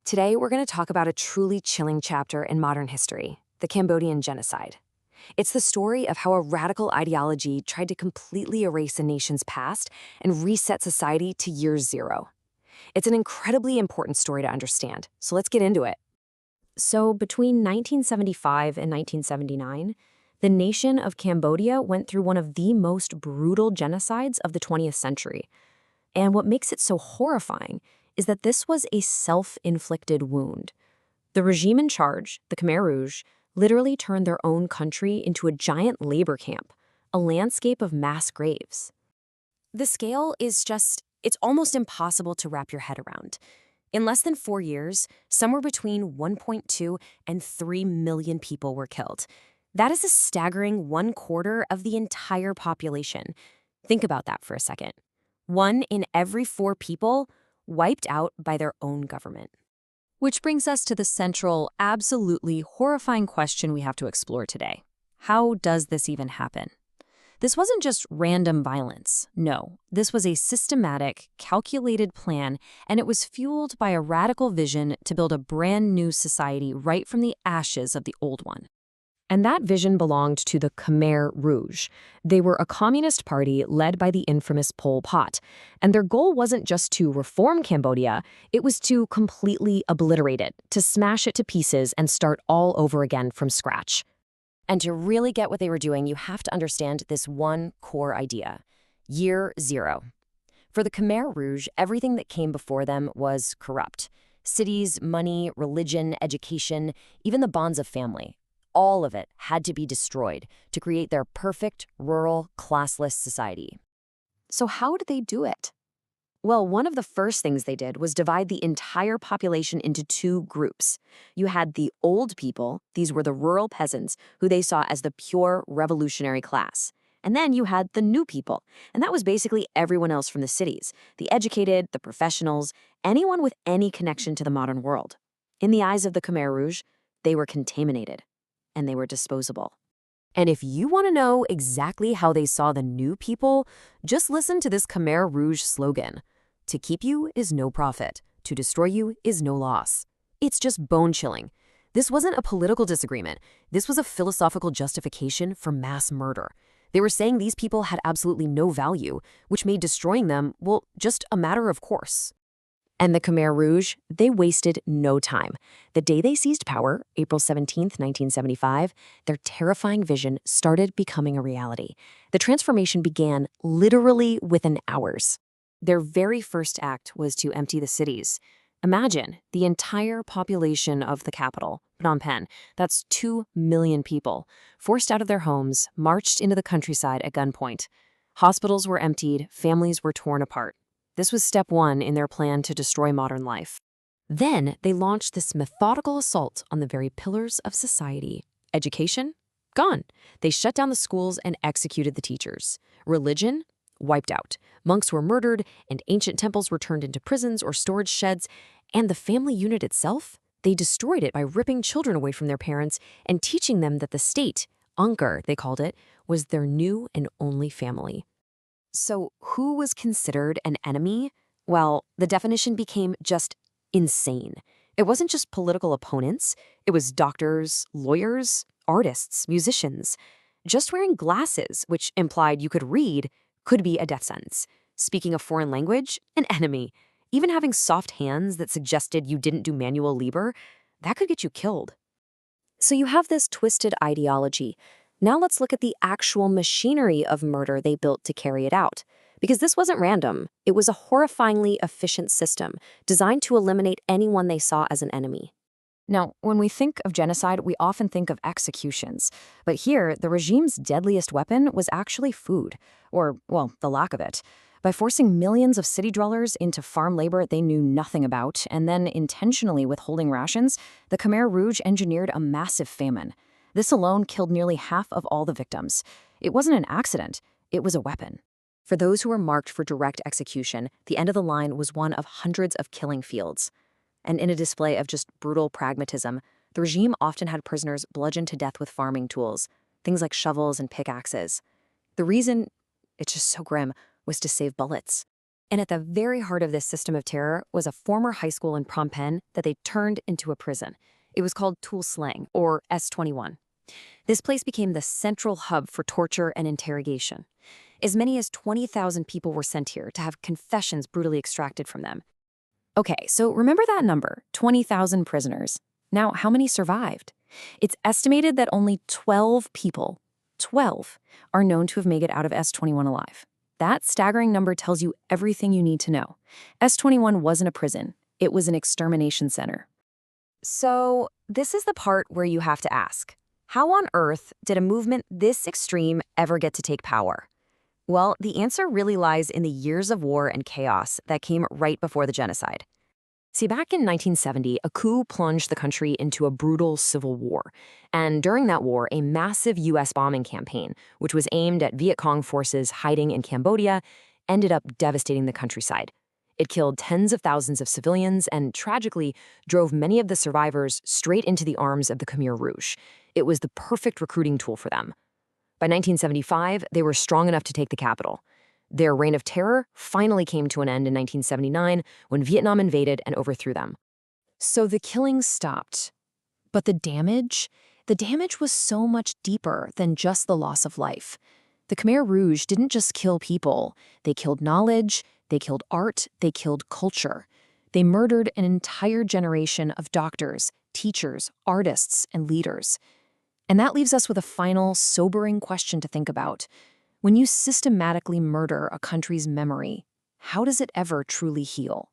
Today, we're going to talk about a truly chilling chapter in modern history, the Cambodian Genocide. It's the story of how a radical ideology tried to completely erase a nation's past and reset society to year zero. It's an incredibly important story to understand, so let's get into it. So, between 1975 and 1979, the nation of Cambodia went through one of the most brutal genocides of the 20th century. And what makes it so horrifying is that this was a self-inflicted wound. The regime in charge, the Khmer Rouge, literally turned their own country into a giant labor camp, a landscape of mass graves. The scale is it's almost impossible to wrap your head around. In less than 4 years, somewhere between 1.2 and 3 million people were killed. That is a staggering 1/4 of the entire population. Think about that for a second. 1 in every 4 people wiped out by their own government. Which brings us to the central, absolutely horrifying question we have to explore today. How does this even happen? This wasn't just random violence. No, this was a systematic, calculated plan, and it was fueled by a radical vision to build a brand new society right from the ashes of the old one. And that vision belonged to the Khmer Rouge. They were a communist party led by the infamous Pol Pot. And their goal wasn't just to reform Cambodia, it was to completely obliterate it, to smash it to pieces and start all over again from scratch. And to really get what they were doing, you have to understand this one core idea: year zero. For the Khmer Rouge, everything that came before them was corrupt. Cities, money, religion, education, even the bonds of family. All of it had to be destroyed to create their perfect, rural, classless society. So how did they do it? Well, one of the first things they did was divide the entire population into 2 groups. You had the old people, these were the rural peasants, who they saw as the pure revolutionary class. And then you had the new people, and that was basically everyone else from the cities, the educated, the professionals, anyone with any connection to the modern world. In the eyes of the Khmer Rouge, they were contaminated. And they were disposable. And if you want to know exactly how they saw the new people, just listen to this Khmer Rouge slogan: "To keep you is no profit, to destroy you is no loss." It's just bone-chilling. This wasn't a political disagreement. This was a philosophical justification for mass murder. They were saying these people had absolutely no value, which made destroying them, well, just a matter of course. And the Khmer Rouge, they wasted no time. The day they seized power, April 17th, 1975, their terrifying vision started becoming a reality. The transformation began literally within hours. Their very first act was to empty the cities. Imagine the entire population of the capital, Phnom Penh, that's 2 million people, forced out of their homes, marched into the countryside at gunpoint. Hospitals were emptied, families were torn apart. This was step 1 in their plan to destroy modern life. Then they launched this methodical assault on the very pillars of society. Education? Gone. They shut down the schools and executed the teachers. Religion? Wiped out. Monks were murdered, and ancient temples were turned into prisons or storage sheds. And the family unit itself? They destroyed it by ripping children away from their parents and teaching them that the state, Angkor they called it, was their new and only family. So who was considered an enemy? Well, the definition became just insane. It wasn't just political opponents. It was doctors, lawyers, artists, musicians. Just wearing glasses, which implied you could read, could be a death sentence. Speaking a foreign language, an enemy. Even having soft hands that suggested you didn't do manual labor, that could get you killed. So you have this twisted ideology. Now let's look at the actual machinery of murder they built to carry it out. Because this wasn't random. It was a horrifyingly efficient system designed to eliminate anyone they saw as an enemy. Now, when we think of genocide, we often think of executions. But here, the regime's deadliest weapon was actually food. Or, well, the lack of it. By forcing millions of city dwellers into farm labor they knew nothing about, and then intentionally withholding rations, the Khmer Rouge engineered a massive famine. This alone killed nearly half of all the victims. It wasn't an accident, it was a weapon. For those who were marked for direct execution, the end of the line was one of hundreds of killing fields. And in a display of just brutal pragmatism, the regime often had prisoners bludgeoned to death with farming tools, things like shovels and pickaxes. The reason, it's just so grim, was to save bullets. And at the very heart of this system of terror was a former high school in Phnom Penh that they turned into a prison. It was called Tul Slang, or S21. This place became the central hub for torture and interrogation. As many as 20,000 people were sent here to have confessions brutally extracted from them. Okay, so remember that number, 20,000 prisoners. Now, how many survived? It's estimated that only 12 people, 12, are known to have made it out of S21 alive. That staggering number tells you everything you need to know. S21 wasn't a prison. It was an extermination center. So, this is the part where you have to ask, how on earth did a movement this extreme ever get to take power? Well, the answer really lies in the years of war and chaos that came right before the genocide. See, back in 1970, a coup plunged the country into a brutal civil war. And during that war, a massive U.S. bombing campaign, which was aimed at Viet Cong forces hiding in Cambodia, ended up devastating the countryside. It killed tens of thousands of civilians and, tragically, drove many of the survivors straight into the arms of the Khmer Rouge. It was the perfect recruiting tool for them. By 1975, they were strong enough to take the capital. Their reign of terror finally came to an end in 1979 when Vietnam invaded and overthrew them. So the killing stopped. But the damage? The damage was so much deeper than just the loss of life. The Khmer Rouge didn't just kill people. They killed knowledge, they killed art, they killed culture. They murdered an entire generation of doctors, teachers, artists, and leaders. And that leaves us with a final, sobering question to think about. When you systematically murder a country's memory, how does it ever truly heal?